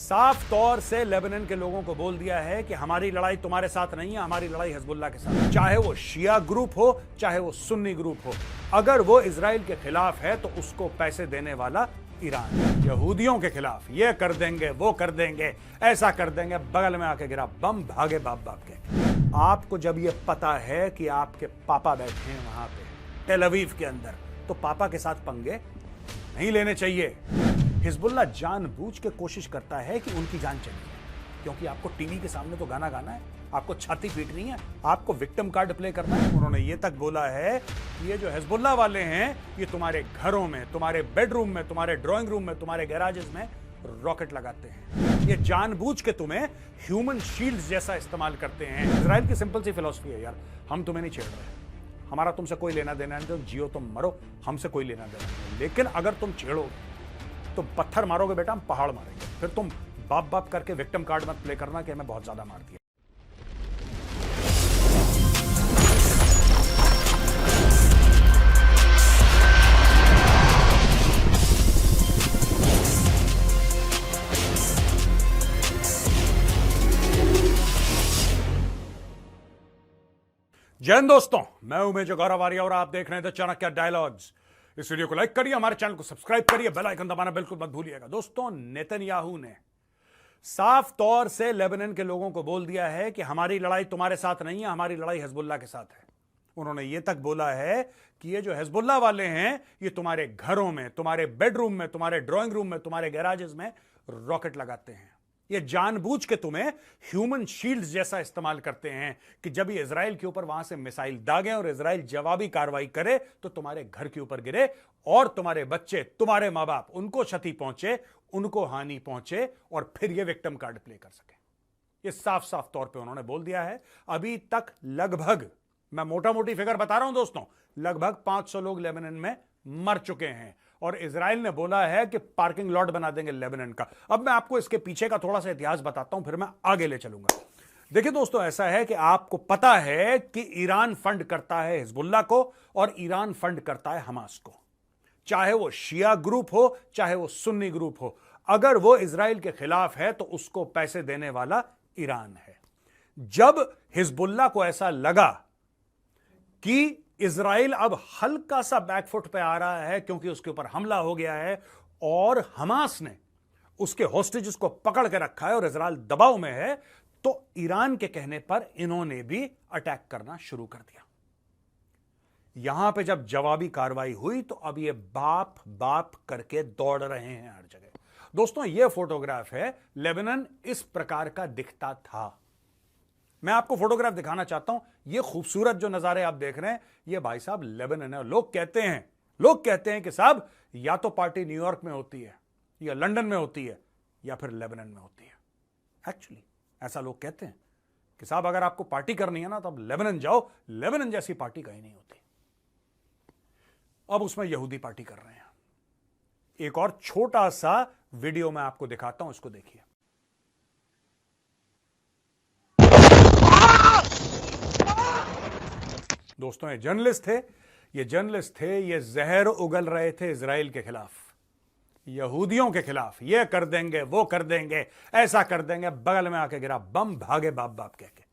साफ तौर से लेबनान के लोगों को बोल दिया है कि हमारी लड़ाई तुम्हारे साथ नहीं है, हमारी लड़ाई हिजबुल्लाह के साथ। चाहे वो शिया ग्रुप हो, चाहे वो सुन्नी ग्रुप हो, अगर वो इजराइल के खिलाफ है तो उसको पैसे देने वाला ईरान। यहूदियों के खिलाफ ये कर देंगे, वो कर देंगे, ऐसा कर देंगे, बगल में आके गिरा बम, भागे बाप बाप के। आपको जब ये पता है कि आपके पापा बैठे हैं वहां पे टेल अवीव के अंदर, तो पापा के साथ पंगे नहीं लेने चाहिए। हिजबुल्लाह जानबूझ के कोशिश करता है कि उनकी जान चली जाए, क्योंकि आपको टीवी के सामने तो गाना गाना है, आपको छाती पीटनी है, आपको विक्टिम कार्ड प्ले करना है। उन्होंने ये तक बोला है कि ये जो हिजबुल्लाह वाले हैं ये तुम्हारे घरों में, तुम्हारे बेडरूम में, तुम्हारे ड्राइंग रूम में, तुम्हारे गैराजेस में रॉकेट लगाते हैं। ये जानबूझ के तुम्हें ह्यूमन शील्ड्स जैसा इस्तेमाल करते हैं। इजराइल की सिंपल सी फिलॉसफी है, यार हम तुम्हें नहीं छेड़ रहे, हमारा तुमसे कोई लेना देना नहीं, तुम जियो तुम मरो, हमसे कोई लेना देना नहीं, लेकिन अगर तुम छेड़ो तो पत्थर मारोगे बेटा, हम पहाड़ मारेंगे। फिर तुम बाप बाप करके विक्टिम कार्ड मत प्ले करना कि हमें बहुत ज्यादा मार दिया। जय हिंद दोस्तों, मैं हूं मेजर गौरव आर्य और आप देख रहे हैं द चाणक्य डायलॉग्स। इस वीडियो को लाइक करिए, हमारे चैनल को सब्सक्राइब करिए, बेल आइकन दबाना बिल्कुल मत भूलिएगा। दोस्तों, नेतन्याहू ने साफ तौर से लेबनान के लोगों को बोल दिया है कि हमारी लड़ाई तुम्हारे साथ नहीं है, हमारी लड़ाई हिजबुल्लाह के साथ है। उन्होंने ये तक बोला है कि ये जो हिजबुल्लाह वाले हैं ये तुम्हारे घरों में, तुम्हारे बेडरूम में, तुम्हारे ड्राइंग रूम में, तुम्हारे गैराजेस में रॉकेट लगाते हैं। ये जानबूझ के तुम्हें ह्यूमन शील्ड्स जैसा इस्तेमाल करते हैं कि जब ये इजराइल के ऊपर वहां से मिसाइल दागे और इजराइल जवाबी कार्रवाई करे तो तुम्हारे घर के ऊपर गिरे और तुम्हारे बच्चे, तुम्हारे मां बाप, उनको क्षति पहुंचे, उनको हानि पहुंचे और फिर ये विक्टिम कार्ड प्ले कर सके। ये साफ साफ तौर पे उन्होंने बोल दिया है। अभी तक लगभग, मैं मोटा मोटी फिगर बता रहा हूं दोस्तों, लगभग 500 लोग लेबनान में मर चुके हैं और इजराइल ने बोला है कि पार्किंग लॉट बना देंगे लेबनान का। अब मैं आपको इसके पीछे का थोड़ा सा इतिहास बताता हूं, फिर मैं आगे ले चलूंगा। देखिए दोस्तों, ऐसा है कि आपको पता है कि ईरान फंड करता है हिजबुल्लाह को और ईरान फंड करता है हमास को। चाहे वो शिया ग्रुप हो, चाहे वो सुन्नी ग्रुप हो, अगर वो इजराइल के खिलाफ है तो उसको पैसे देने वाला ईरान है। जब हिजबुल्लाह को ऐसा लगा कि इजराइल अब हल्का सा बैकफुट पे आ रहा है क्योंकि उसके ऊपर हमला हो गया है और हमास ने उसके होस्टेजेस को पकड़ के रखा है और इजराइल दबाव में है, तो ईरान के कहने पर इन्होंने भी अटैक करना शुरू कर दिया। यहां पे जब जवाबी कार्रवाई हुई तो अब ये बाप बाप करके दौड़ रहे हैं हर जगह। दोस्तों, ये फोटोग्राफ है, लेबनान इस प्रकार का दिखता था। मैं आपको फोटोग्राफ दिखाना चाहता हूं। ये खूबसूरत जो नजारे आप देख रहे हैं, ये भाई साहब लेबनान है। लोग कहते हैं कि साहब या तो पार्टी न्यूयॉर्क में होती है या लंदन में होती है या फिर लेबनान में होती है। एक्चुअली ऐसा लोग कहते हैं कि साहब अगर आपको पार्टी करनी है ना तो आप लेबनान जाओ, लेबनान जैसी पार्टी कहीं नहीं होती। अब उसमें यहूदी पार्टी कर रहे हैं। एक और छोटा सा वीडियो मैं आपको दिखाता हूं, इसको देखिए। दोस्तों, ये जर्नलिस्ट थे, ये जहर उगल रहे थे इजराइल के खिलाफ, यहूदियों के खिलाफ। ये कर देंगे, वो कर देंगे, ऐसा कर देंगे, बगल में आके गिरा बम, भागे बाप बाप कह के।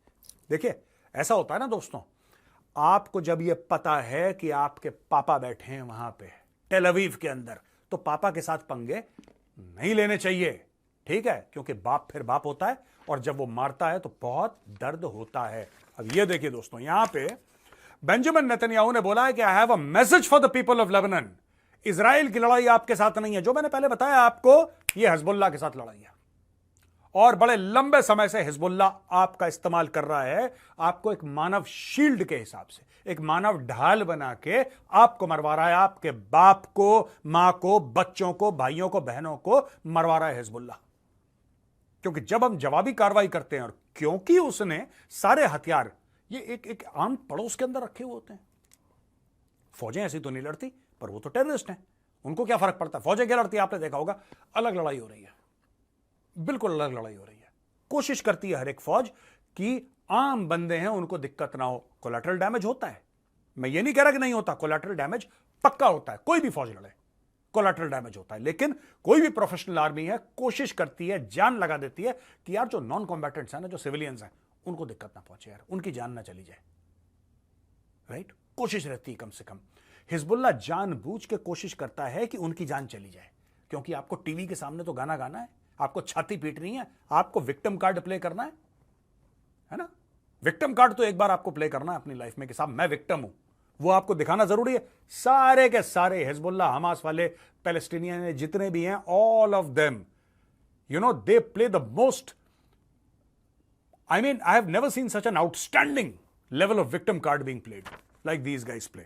देखिए, ऐसा होता है ना दोस्तों, आपको जब ये पता है कि आपके पापा बैठे हैं वहां पे टेल अवीव के अंदर, तो पापा के साथ पंगे नहीं लेने चाहिए, ठीक है? क्योंकि बाप फिर बाप होता है और जब वो मारता है तो बहुत दर्द होता है। अब ये देखिए दोस्तों, यहां पे बेंजामिन नेतन्याहू ने बोला है कि I have a message for the people of Lebanon. Israel की लड़ाई आपके साथ नहीं है। जो मैंने पहले बताया आपको, यह हिजबुल्लाह के साथ लड़ाई है और बड़े लंबे समय से हिजबुल्लाह आपका इस्तेमाल कर रहा है, आपको एक मानव शील्ड के हिसाब से, एक मानव ढाल बना के आपको मरवा रहा है। आपके बाप को, मां को, बच्चों को, भाइयों को, बहनों को मरवा रहा है हिजबुल्लाह। क्योंकि जब हम जवाबी कार्रवाई करते हैं और क्योंकि उसने सारे हथियार ये एक आम पड़ोस के अंदर रखे हुए होते हैं। फौजें ऐसी तो नहीं लड़ती, पर वो तो टेररिस्ट हैं, उनको क्या फर्क पड़ता है? फौजें क्या लड़ती है? आपने देखा होगा, अलग लड़ाई हो रही है, बिल्कुल अलग लड़ाई हो रही है। कोशिश करती है हर एक फौज कि आम बंदे हैं उनको दिक्कत ना हो। कोलैटरल डैमेज होता है, मैं ये नहीं कह रहा कि नहीं होता, कोलैटरल डैमेज पक्का होता है, कोई भी फौज लड़े, कोलैटरल डैमेज होता है। लेकिन कोई भी प्रोफेशनल आर्मी है कोशिश करती है, जान लगा देती है कि यार जो नॉन कॉम्बैटेंट्स हैं ना, जो सिविलियंस हैं, उनको दिक्कत ना पहुंचे यार, उनकी जान ना चली जाए, राइट? कोशिश रहती है कम से कम। हिजबुल्लाह जानबूझ के कोशिश करता है कि उनकी जान चली जाए, क्योंकि आपको टीवी के सामने तो गाना गाना है, आपको छाती पीटनी है, आपको विक्टिम कार्ड प्ले करना है ना? विक्टिम कार्ड तो एक बार आपको प्ले करना है अपनी लाइफ में कि साहब मैं विक्टिम हूं, वो आपको दिखाना जरूरी है। सारे के सारे हिजबुल्लाह, हमास वाले, पैलेस्टीनियन जितने भी हैं, all of them, you know, they play the most, I mean, I have never seen such an outstanding level of victim card being played like these guys play.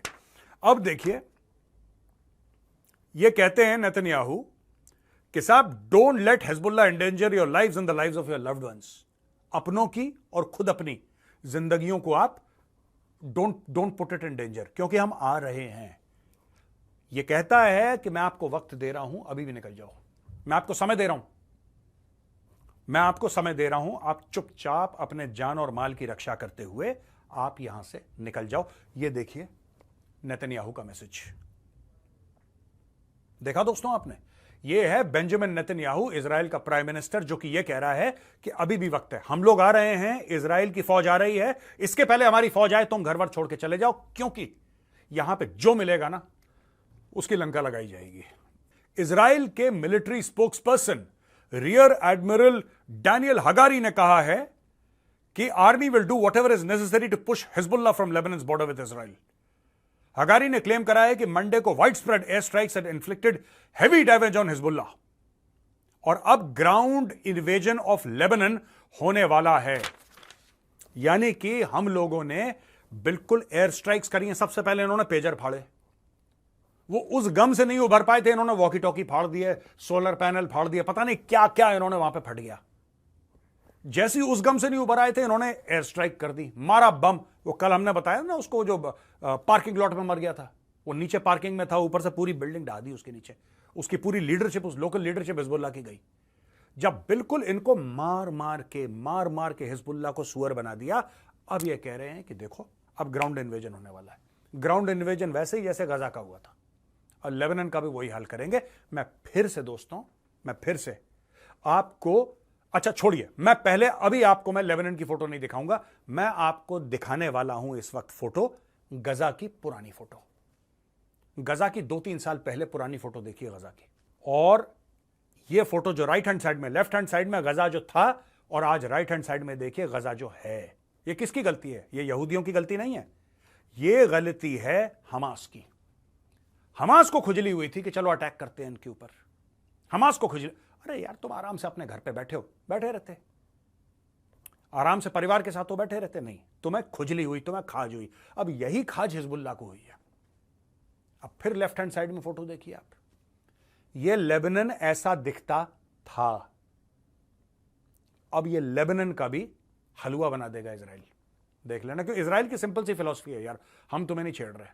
अब देखिए, ये कहते हैं Netanyahu कि साहब don't let Hezbollah endanger your lives and the lives of your loved ones. अपनों की और खुद अपनी जिंदगियों को आप don't put it in danger, क्योंकि हम आ रहे हैं। ये कहता है कि मैं आपको वक्त दे रहा हूं, अभी भी निकल जाओ, मैं आपको समय दे रहा हूं, मैं आपको समय दे रहा हूं, आप चुपचाप अपने जान और माल की रक्षा करते हुए आप यहां से निकल जाओ। ये देखिए नेतन्याहू का मैसेज, देखा दोस्तों आपने? ये है बेंजामिन नेतन्याहू, इजराइल का प्राइम मिनिस्टर, जो कि ये कह रहा है कि अभी भी वक्त है, हम लोग आ रहे हैं, इजराइल की फौज आ रही है, इसके पहले हमारी फौज आए तुम घर वर छोड़ के चले जाओ, क्योंकि यहां पे जो मिलेगा ना उसकी लंका लगाई जाएगी। इजराइल के military spokesperson rear admiral Daniel Hagari ने कहा है कि army will do whatever is necessary to push Hezbollah from Lebanon's border with Israel. Hagari ने क्लेम करा है कि मंडे को widespread air strikes had inflicted heavy damage on Hezbollah, और अब ग्राउंड इन्वेजन ऑफ लेबनन होने वाला है। यानी कि हम लोगों ने बिल्कुल एयर स्ट्राइक्स करी हैं। सबसे पहले इन्होंने पेजर फाड़े, वो उस गम से नहीं उभर पाए थे, इन्होंने वॉकी टॉकी फाड़ दिए, सोलर पैनल फाड़ दिए, पता नहीं क्या क्या इन्होंने वहां पे फट गया। जैसे ही उस गम से नहीं उभर आए थे, इन्होंने एयर स्ट्राइक कर दी, मारा बम। वो कल हमने बताया ना उसको, जो पार्किंग लॉट में मर गया था, वो नीचे पार्किंग में था, ऊपर से पूरी बिल्डिंग ढा दी उसके नीचे। उसकी पूरी लीडरशिप, उस लोकल लीडरशिप हिजबुल्लाह की गई। जब बिल्कुल इनको मार मार के हिजबुल्लाह को सुअर बना दिया, अब ये कह रहे हैं कि देखो अब ग्राउंड इन्वेजन होने वाला है। ग्राउंड इन्वेजन वैसे ही जैसे गजा का हुआ था, और लेबनान का भी वही हाल करेंगे। मैं फिर से दोस्तों, मैं फिर से आपको, अच्छा छोड़िए, मैं पहले अभी आपको मैं लेबनान की फोटो नहीं दिखाऊंगा, मैं आपको दिखाने वाला हूं इस वक्त फोटो, गजा की पुरानी फोटो, गजा की 2-3 साल पहले पुरानी फोटो देखिए गजा की। और ये फोटो जो राइट हैंड साइड में, लेफ्ट हैंड साइड में गजा जो था, और आज राइट हैंड साइड में देखिए गजा जो है। ये किसकी गलती है? ये यहूदियों की गलती नहीं है, ये गलती है हमास की। हमास को खुजली हुई थी कि चलो अटैक करते हैं इनके ऊपर। हमास को खुजली, अरे यार तुम आराम से अपने घर पे बैठे हो, बैठे रहते, आराम से परिवार के साथ तो बैठे रहते, नहीं, तुम्हें खुजली हुई, तुम्हें खाज हुई। अब यही खाज हिजबुल्लाह को हुई है। अब फिर लेफ्ट हैंड साइड में फोटो देखिए आप, ये लेबनान ऐसा दिखता था, अब ये लेबनान का भी हलवा बना देगा इजराइल। देख लेना, क्योंकि इजराइल की सिंपल सी फिलॉसफी है, यार हम तुम्हें नहीं छेड़ रहे,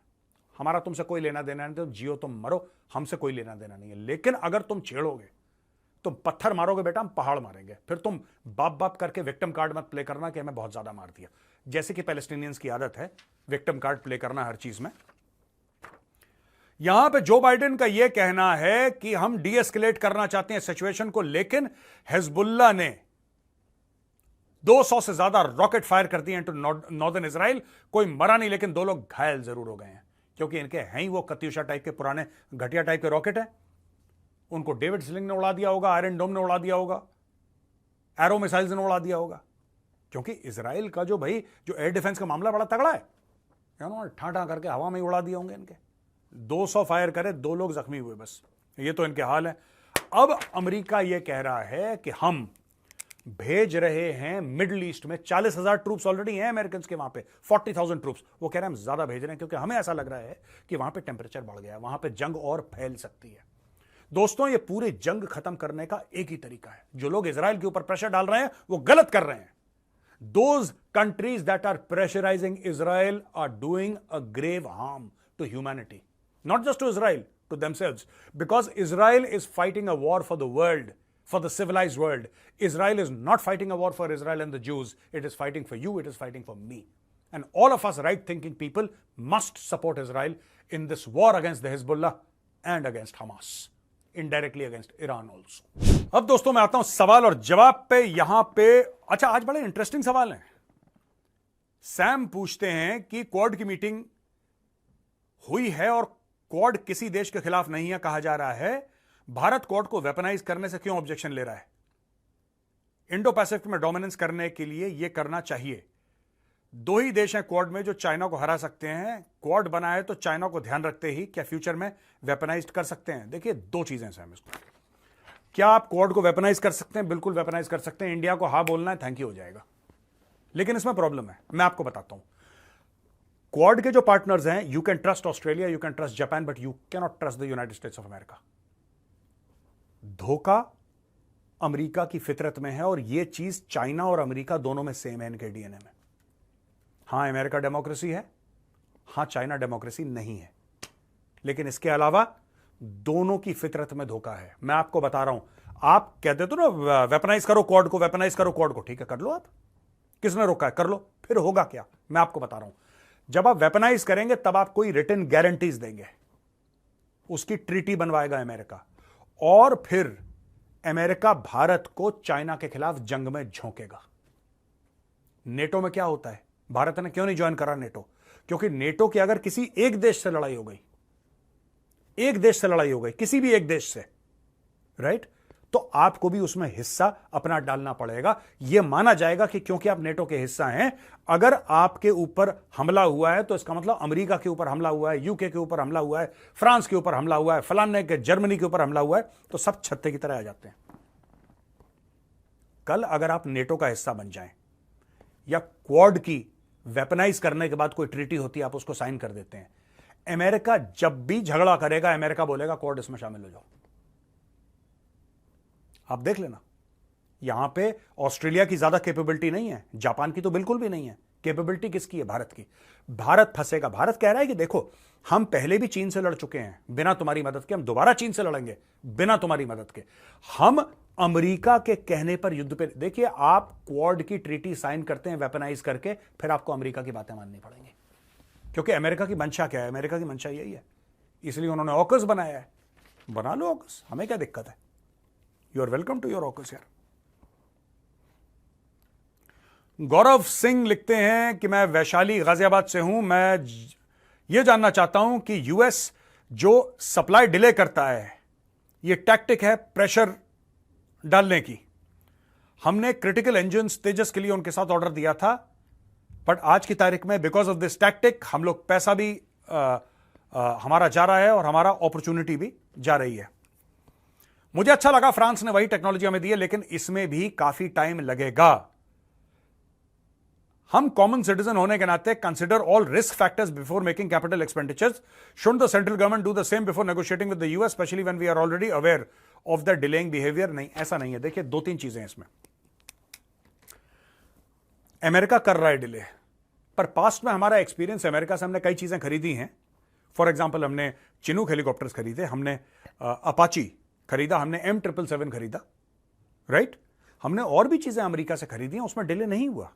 हमारा तुमसे कोई लेना देना नहीं, तो जियो तुम मरो, हमसे कोई लेना देना नहीं है। लेकिन अगर तुम छेड़ोगे, तुम पत्थर मारोगे बेटा, हम पहाड़ मारेंगे। फिर तुम बाप बाप करके विक्टिम कार्ड मत प्ले करना कि हमें बहुत ज्यादा मार दिया, जैसे कि पैलेस्टीनियंस की आदत है विक्टिम कार्ड प्ले करना हर चीज में। यहां पे जो बाइडेन का यह कहना है कि हम डीएस्केलेट करना चाहते हैं सिचुएशन को, लेकिन हिजबुल्लाह ने 200 से ज्यादा रॉकेट फायर कर दिए इनटू नॉर्दर्न इजराइल। कोई मरा नहीं, लेकिन 2 लोग घायल जरूर हो गए हैं, क्योंकि इनके हैं ही वो कत्यूशा टाइप के पुराने घटिया टाइप के रॉकेट हैं। उनको डेविड स्लिंग ने उड़ा दिया होगा, आयरन डोम ने उड़ा दिया होगा, एरो मिसाइल्स ने उड़ा दिया होगा, क्योंकि इजराइल का जो भाई जो एयर डिफेंस का मामला बड़ा तगड़ा है, उन्होंने ठाठा करके हवा में उड़ा दिए होंगे इनके। 200 फायर करे, 2 लोग जख्मी हुए, बस ये तो इनके हाल है। अब अमेरिका यह कह रहा है कि हम भेज रहे हैं मिडिल ईस्ट में 40,000 ट्रूप्स ऑलरेडी हैं अमेरिकन के वहां पे, 40,000 ट्रूप्स। वो कह रहे हैं हम ज्यादा भेज रहे हैं, क्योंकि हमें ऐसा लग रहा है कि वहां पे टेंपरेचर बढ़ गया, वहां पे जंग और फैल सकती है। दोस्तों, ये पूरी जंग खत्म करने का एक ही तरीका है। जो लोग इजराइल के ऊपर प्रेशर डाल रहे हैं वो गलत कर रहे हैं। Those countries that are pressurising Israel are doing a grave harm to humanity, not just to Israel, to themselves, because Israel is fighting a war for the world, for the civilized world. Israel is not fighting a war for Israel and the Jews. It is fighting for you. It is fighting for me. And all of us right-thinking people must support Israel in this war against the Hezbollah and against Hamas, indirectly against Iran also. अब दोस्तों मैं आता हूं सवाल और जवाब पे। यहां पे अच्छा, आज बड़े इंटरेस्टिंग सवाल हैं। सैम पूछते हैं कि क्वाड की मीटिंग हुई है और क्वाड किसी देश के खिलाफ नहीं है कहा जा रहा है, भारत क्वाड को वेपनाइज करने से क्यों ऑब्जेक्शन ले रहा है? इंडो पैसिफिक में डोमिनेंस करने के लिए यह करना चाहिए। दो ही देश हैं क्वाड में जो चाइना को हरा सकते हैं। क्वाड बना है तो चाइना को ध्यान रखते ही क्या फ्यूचर में वेपनाइज कर सकते हैं? देखिए, दो चीजें हैं इसको। क्या आप क्वाड को वेपनाइज कर सकते हैं? बिल्कुल वेपनाइज कर सकते हैं। इंडिया को हाँ बोलना है, थैंक यू हो जाएगा। लेकिन इसमें प्रॉब्लम है, मैं आपको बताता हूं। क्वाड के जो पार्टनर्स हैं, you can trust Australia, you can trust Japan, but you can not trust the United states of America. धोखा अमेरिका की फितरत में है और यह चीज चाइना और अमेरिका दोनों में सेम है इनके डीएनए में। हां, अमेरिका डेमोक्रेसी है, हां चाइना डेमोक्रेसी नहीं है, लेकिन इसके अलावा दोनों की फितरत में धोखा है। मैं आपको बता रहा हूं, आप कहते तो ना वेपनाइज करो क्वाड को, वेपनाइज करो क्वाड को, ठीक है कर लो आप, किसने रोका है? कर लो। फिर होगा क्या? मैं आपको बता रहा हूं, जब आप वेपनाइज करेंगे तब आप कोई रिटन गारंटीज देंगे, उसकी ट्रीटी बनवाएगा अमेरिका, और फिर अमेरिका भारत को चाइना के खिलाफ जंग में झोंकेगा। नेटो में क्या होता है? भारत ने क्यों नहीं ज्वाइन करा नेटो? क्योंकि नेटो की अगर किसी एक देश से लड़ाई हो गई, एक देश से लड़ाई हो गई, किसी भी एक देश से, राइट, तो आपको भी उसमें हिस्सा अपना डालना पड़ेगा। यह माना जाएगा कि क्योंकि आप नेटो के हिस्सा हैं, अगर आपके ऊपर हमला हुआ है तो इसका मतलब अमेरिका के ऊपर हमला हुआ है, यूके के ऊपर हमला हुआ है, फ्रांस के ऊपर हमला हुआ है, फलाने के जर्मनी के ऊपर हमला हुआ है, तो सब छत्ते की तरह आ जाते हैं। कल अगर आप नेटो का हिस्सा बन जाएं या क्वाड की वेपनाइज करने के बाद कोई ट्रीटी होती है, आप उसको साइन कर देते हैं, अमेरिका जब भी झगड़ा करेगा, अमेरिका बोलेगा क्वाड इसमें शामिल हो जाओ। आप देख लेना, यहां पे ऑस्ट्रेलिया की ज्यादा कैपेबिलिटी नहीं है, जापान की तो बिल्कुल भी नहीं है। कैपेबिलिटी किसकी है? भारत की। भारत फंसेगा। भारत कह रहा है कि देखो, हम पहले भी चीन से लड़ चुके हैं बिना तुम्हारी मदद के, हम दोबारा चीन से लड़ेंगे बिना तुम्हारी मदद के। हम अमेरिका के कहने पर युद्ध पे। देखिए, आप क्वाड की ट्रीटी साइन करते हैं वेपनाइज करके, फिर आपको अमेरिका की बातें माननी पड़ेंगी, क्योंकि अमेरिका की मंशा क्या है? अमेरिका की मंशा यही है, इसलिए उन्होंने ऑकस बनाया है। बना लो ऑकस, हमें क्या दिक्कत है? You are welcome to your AUKUS यार। गौरव सिंह लिखते हैं कि मैं वैशाली गाजियाबाद से हूं। मैं यह जानना चाहता हूं कि यूएस जो सप्लाई डिले करता है, यह टैक्टिक है प्रेशर डालने की। हमने क्रिटिकल इंजन्स तेजस के लिए उनके साथ ऑर्डर दिया था, बट आज की तारीख में बिकॉज ऑफ दिस टैक्टिक हम लोग पैसा भी हमारा जा रहा है और हमारा अपॉर्चुनिटी भी जा रही है। मुझे अच्छा लगा फ्रांस ने वही टेक्नोलॉजी हमें दी है, लेकिन इसमें भी काफी टाइम लगेगा। हम कॉमन सिटीजन होने के नाते consider all risk factors before making capital expenditures. Should the central government do the same before negotiating with the US, specially when we are already aware of the delaying behaviour? नहीं, ऐसा नहीं है। देखिए, दो तीन चीजें हैं इसमें। अमेरिका कर रहा है डिले, पर पास्ट में हमारा एक्सपीरियंस, अमेरिका से हमने कई चीजें खरीदी हैं। फॉर एग्जाम्पल, हमने चिनूक हेलीकॉप्टर्स खरीदे, हमने अपाची खरीदा, हमने M777 खरीदा, राइट। हमने और भी चीजें अमेरिका से खरीदी हैं, उसमें डिले नहीं हुआ।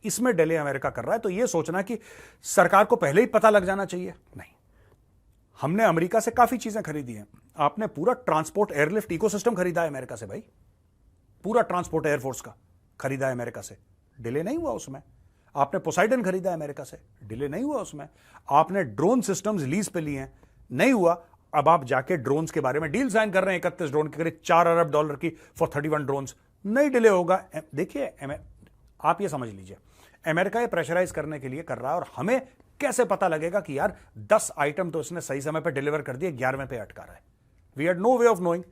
इसमें डिले अमेरिका कर रहा है, तो यह सोचना कि सरकार को पहले ही पता लग जाना चाहिए, नहीं। हमने अमेरिका से काफी चीजें खरीदी हैं। आपने पूरा ट्रांसपोर्ट एयरलिफ्ट इकोसिस्टम खरीदा है अमेरिका से भाई, पूरा ट्रांसपोर्ट एयरफोर्स का खरीदा है अमेरिका से, डिले नहीं हुआ उसमें। आपने पोसाइडन खरीदा है अमेरिका से, डिले नहीं हुआ उसमें। आपने ड्रोन सिस्टम्स लीज पे लिए हैं, नहीं हुआ। अब आप जाके ड्रोन्स के बारे में डील साइन कर रहे हैं 31 ड्रोन के करीब $4 अरब की फॉर 31 ड्रोन्स, नहीं डिले होगा। देखिए, आप ये समझ लीजिए, अमेरिका ये प्रेशराइज करने के लिए कर रहा है, और हमें कैसे पता लगेगा कि यार 10 आइटम तो इसने सही समय पे डिलीवर कर दिए, 11वें पे अटका रहा है? We had no way of knowing.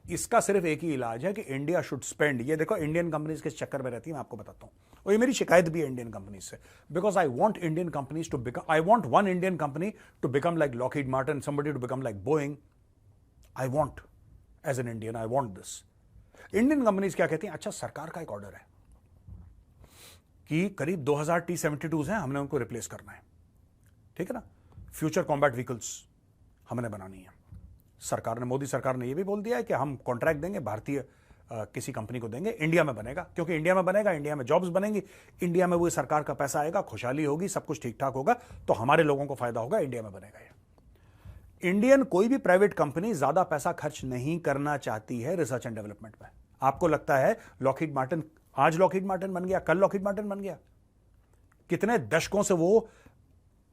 इसका सिर्फ एक ही इलाज है कि इंडिया शुड स्पेंड। ये देखो, इंडियन कंपनीज किस चक्कर में रहती है, मैं आपको बताता हूं, और ये मेरी शिकायत भी है इंडियन कंपनीज से, because I want Indian companies to become, I want one Indian company to become like Lockheed Martin, somebody to become like Boeing. I want, as an Indian, I want this. Indian companies क्या कहती हैं? अच्छा, सरकार का एक order है कि करीब 2000 T-72s हैं, हमने उनको रिप्लेस करना है, ठीक है ना। फ्यूचर कॉम्बैट व्हीकल्स हमने बनानी है। सरकार ने, मोदी सरकार ने यह भी बोल दिया है कि हम कॉन्ट्रैक्ट देंगे, भारतीय किसी कंपनी को देंगे, इंडिया में बनेगा, क्योंकि इंडिया में बनेगा, इंडिया में जॉब्स बनेंगी, इंडिया में वो सरकार का पैसा आएगा, खुशहाली होगी, सब कुछ ठीक ठाक होगा, तो हमारे लोगों को फायदा होगा, इंडिया में बनेगा। इंडियन कोई भी प्राइवेट कंपनी ज्यादा पैसा खर्च नहीं करना चाहती है रिसर्च एंड डेवलपमेंट में। आपको लगता है लॉकहीड मार्टिन, आज लॉकहीड मार्टिन बन गया, कल लॉकहीड मार्टिन बन गया? कितने दशकों से वो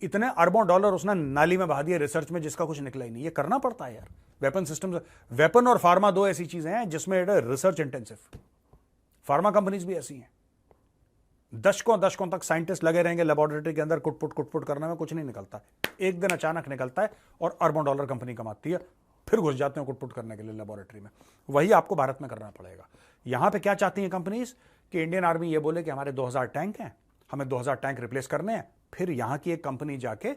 इतने अरबों डॉलर उसने नाली में बहा दिए रिसर्च में, जिसका कुछ निकला ही नहीं। ये करना पड़ता है यार। वेपन सिस्टम, वेपन और फार्मा दो ऐसी चीजें हैं जिसमें रिसर्च इंटेंसिव। फार्मा कंपनीज भी ऐसी हैं, दशकों दशकों तक साइंटिस्ट लगे रहेंगे लेबोरेटरी के अंदर कुटपुट करने में, कुछ नहीं निकलता। एक दिन अचानक निकलता है और अरबों डॉलर कंपनी कमाती है, फिर घुस जाते हैं कुटपुट करने के लिए लेबोरेटरी में। वही आपको भारत में करना पड़ेगा। यहां पे क्या चाहती है कंपनीज कि इंडियन आर्मी ये बोले कि हमारे 2000 टैंक हैं, हमें 2000 टैंक रिप्लेस करने हैं। फिर यहां की एक कंपनी जाके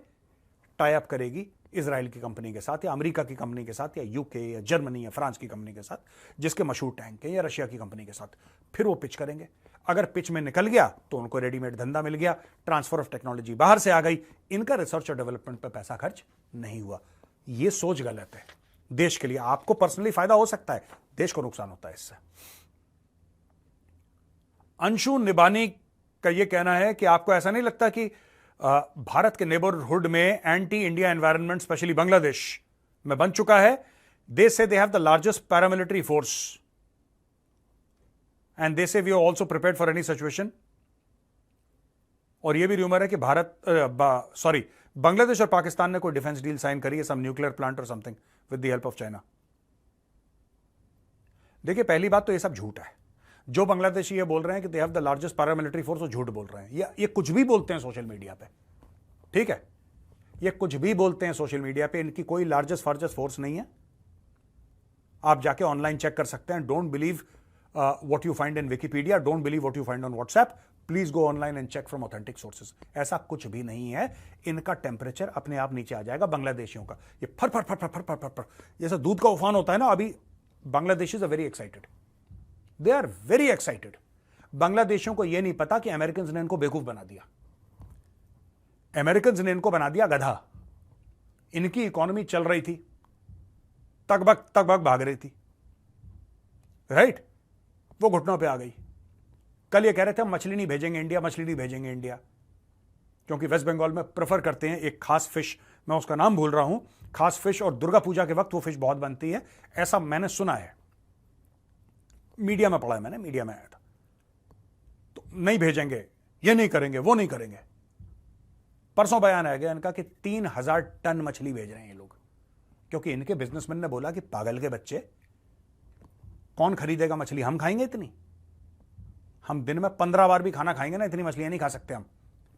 टाई अप करेगी इजराइल की कंपनी के साथ, या अमेरिका की कंपनी के साथ, या यूके या जर्मनी या फ्रांस की कंपनी के साथ जिसके मशहूर टैंक है, या रशिया की कंपनी के साथ। फिर वो पिच करेंगे। अगर पिच में निकल गया तो उनको रेडीमेड धंधा मिल गया, ट्रांसफर ऑफ टेक्नोलॉजी बाहर से आ गई, इनका रिसर्च और डेवलपमेंट पर पैसा खर्च नहीं हुआ। ये सोच गलत है। देश के लिए आपको पर्सनली फायदा हो सकता है, देश को नुकसान होता है इससे। अंशु निबानी का यह कहना है कि आपको ऐसा नहीं लगता कि भारत के नेबरहुड में anti India environment specially Bangladesh में बन चुका है? They say they have the largest paramilitary force and they say we are also prepared for any situation. और यह भी रूमर है कि बांग्लादेश और पाकिस्तान ने कोई डिफेंस डील साइन करी है, सम न्यूक्लियर प्लांट और something with the help of China. देखिए, पहली बात तो यह सब झूठ है। जो बांग्लादेशी ये बोल रहे हैं कि दे have the largest paramilitary force, वो झूठ बोल रहे हैं। ये कुछ भी बोलते हैं सोशल मीडिया पे, ठीक है? ये कुछ भी बोलते हैं सोशल मीडिया पे, इनकी कोई लार्जेस्ट फार्जेस्ट फोर्स नहीं है। आप जाके ऑनलाइन चेक कर सकते हैं। Don't believe what you find in Wikipedia, don't believe what you find on WhatsApp, please go online and check from authentic sources. ऐसा कुछ भी नहीं है। इनका टेम्परेचर अपने आप नीचे आ जाएगा बांग्लादेशियों का। ये फर फर फर फर फर फर फर फर जैसा दूध का उफान होता है ना, अभी Bangladeshis are very excited, they are very excited. बांग्लादेशियों को यह नहीं पता कि अमेरिकन ने इनको बेवकूफ बना दिया, अमेरिकन ने इनको बना दिया गधा। इनकी इकोनॉमी चल रही थी, तकबक भाग रही थी, राइट? वो घुटनों पे आ गई। कल ये कह रहे थे हम मछली नहीं भेजेंगे इंडिया, मछली नहीं भेजेंगे इंडिया, क्योंकि वेस्ट बंगाल में प्रेफर करते हैं एक खास फिश, मैं उसका नाम भूल रहा हूं, खास फिश, और दुर्गा पूजा के वक्त वो फिश बहुत बनती है, ऐसा मैंने सुना है, मीडिया में पढ़ा है मैंने, मीडिया में आया था। तो नहीं भेजेंगे, ये नहीं करेंगे, वो नहीं करेंगे। परसों बयान आ गया इनका कि 3000 टन मछली भेज रहे हैं ये लोग, क्योंकि इनके बिजनेसमैन ने बोला कि पागल के बच्चे, कौन खरीदेगा मछली? हम खाएंगे इतनी? हम दिन में 15 बार भी खाना खाएंगे ना, इतनी मछलियां नहीं खा सकते हम।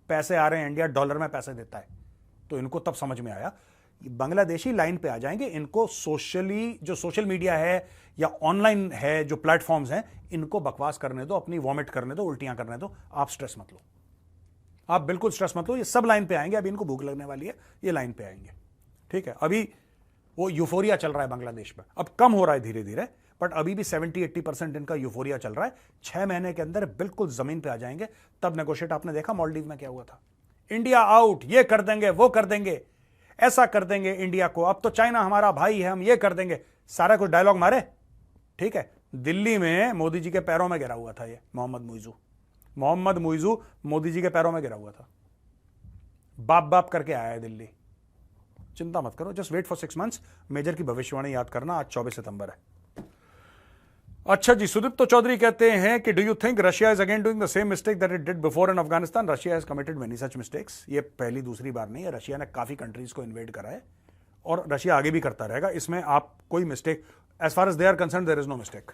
पैसे आ रहे हैं, इंडिया डॉलर में पैसे देता है। तो इनको तब समझ में आया, बांग्लादेशी लाइन पे आ जाएंगे। इनको सोशली, जो सोशल मीडिया है या ऑनलाइन है, जो प्लेटफॉर्म्स हैं, इनको बकवास करने दो, अपनी वॉमिट करने दो, उल्टियां करने दो। आप स्ट्रेस मत लो, आप बिल्कुल स्ट्रेस मत लो। ये सब लाइन पे आएंगे। अभी इनको भूख लगने वाली है, ये लाइन पे आएंगे, ठीक है? अभी वो यूफोरिया चल रहा है बांग्लादेश में, अब कम हो रहा है धीरे धीरे, बट अभी भी 70-80% इनका यूफोरिया चल रहा है। 6 महीने के अंदर बिल्कुल जमीन पे आ जाएंगे। तब नेगोशिएट, आपने देखा मालदीव में क्या हुआ था, इंडिया आउट, ये कर देंगे, वो कर देंगे, ऐसा कर देंगे इंडिया को, अब तो चाइना हमारा भाई है, हम ये कर देंगे, सारा कुछ डायलॉग मारे, ठीक है? दिल्ली में मोदी जी के पैरों में गिरा हुआ था ये मोहम्मद मुइजू मोदी जी के पैरों में गिरा हुआ था, बाप बाप करके आया है दिल्ली। चिंता मत करो, just wait for 6 months। Major की भविष्यवाणी याद करना, आज 24 सितंबर है। अच्छा जी, सुदीप्तो चौधरी कहते हैं कि do you think Russia is again doing the same mistake that it did before in Afghanistan? Russia has committed many such mistakes. ये पहली दूसरी बार नहीं है, रशिया ने काफी कंट्रीज को इन्वेड करा है और रशिया आगे भी करता रहेगा। इसमें आप कोई mistake, as far as they are concern, there is no mistake.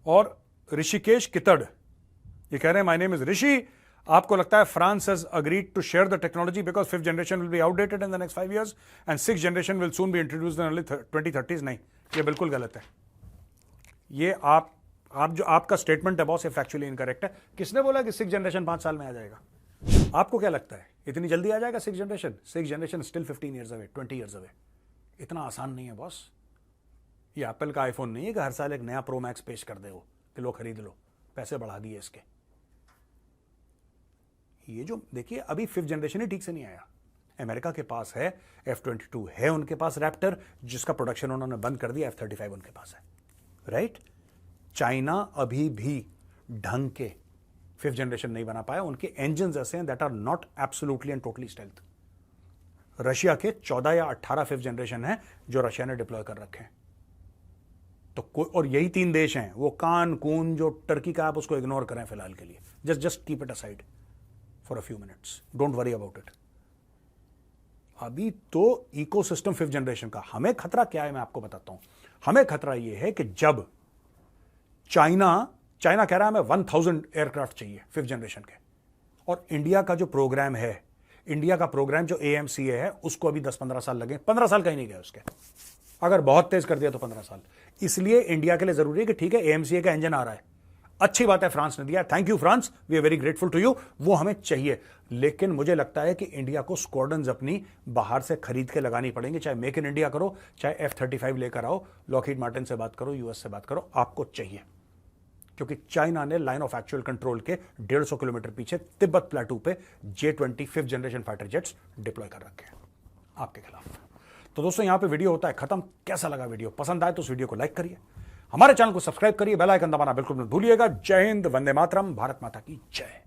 और ऋषिकेश कितड़ ये कह रहे हैं, माय नेम इज ऋषि, आपको लगता है France has agreed to share the technology because 5th generation will be outdated in the next 5 years and 6th generation will soon be introduced in early 2030s? नहीं, ये बिल्कुल गलत है। ये आप जो आपका स्टेटमेंट है बॉस, ये फैक्चुअली इनकरेक्ट है। किसने बोला कि 6th जनरेशन 5 साल में आ जाएगा? आपको क्या लगता है इतनी जल्दी आ जाएगा 6th generation? 6th generation still 15 years away, 20 years away. इतना आसान नहीं है बॉस। ये एप्पल का आईफोन नहीं है कि हर साल एक नया प्रो मैक्स पेश कर दे वो कि लो खरीद लो, पैसे बढ़ा दिए इसके। ये जो देखिए, अभी 5th जनरेशन ही ठीक से नहीं आया। अमेरिका के पास है F-22, है उनके पास रैप्टर, जिसका प्रोडक्शन उन्होंने बंद कर दिया। F-35 उनके पास है, राइट? चाइना अभी भी ढंग के 5th जनरेशन नहीं बना पाया। उनके इंजन ऐसे हैं that are not absolutely and totally stealth. Russia के 14 या 18 फिफ्थ जनरेशन है जो रशिया ने डिप्लॉय कर रखे हैं। तो कोई, और यही 3 देश हैं, वो कान कून जो टर्की का, आप उसको इग्नोर करें फिलहाल के लिए, just keep it aside for a few minutes, don't worry about it. अभी तो इकोसिस्टम 5th जनरेशन का हमें खतरा क्या है मैं आपको बताता हूं। हमें खतरा यह है कि जब चाइना कह रहा है हमें 1000 एयरक्राफ्ट चाहिए 5th जनरेशन के, और इंडिया का जो प्रोग्राम है, इंडिया का प्रोग्राम जो AMCA है, उसको अभी 10-15 साल लगे, 15 साल कहीं नहीं गए उसके, अगर बहुत तेज कर दिया तो 15 साल। इसलिए इंडिया के लिए जरूरी है कि ठीक है AMCA का इंजन आ रहा है, अच्छी बात है, फ्रांस ने दिया, thank you France, we are very grateful to you, वो हमें चाहिए। लेकिन मुझे लगता है कि इंडिया को स्क्वाड्रन्स अपनी बाहर से खरीद के लगानी पड़ेंगे, चाहे मेक इन इंडिया करो, चाहे F-35 लेकर आओ, लॉकहीड मार्टिन से बात करो, US से बात करो, आपको चाहिए। क्योंकि चाइना ने लाइन ऑफ एक्चुअल कंट्रोल के 150 किलोमीटर पीछे तिब्बत प्लेटू पे J-20 5th generation fighter jets deploy कर रखे हैं आपके खिलाफ। तो दोस्तों यहां पे वीडियो होता है खत्म। कैसा लगा वीडियो? पसंद आए तो उस वीडियो को लाइक करिए, हमारे चैनल को सब्सक्राइब करिए, बेल आइकन दबाना बिल्कुल मत भूलिएगा। जय हिंद, वंदे मातरम, भारत माता की जय।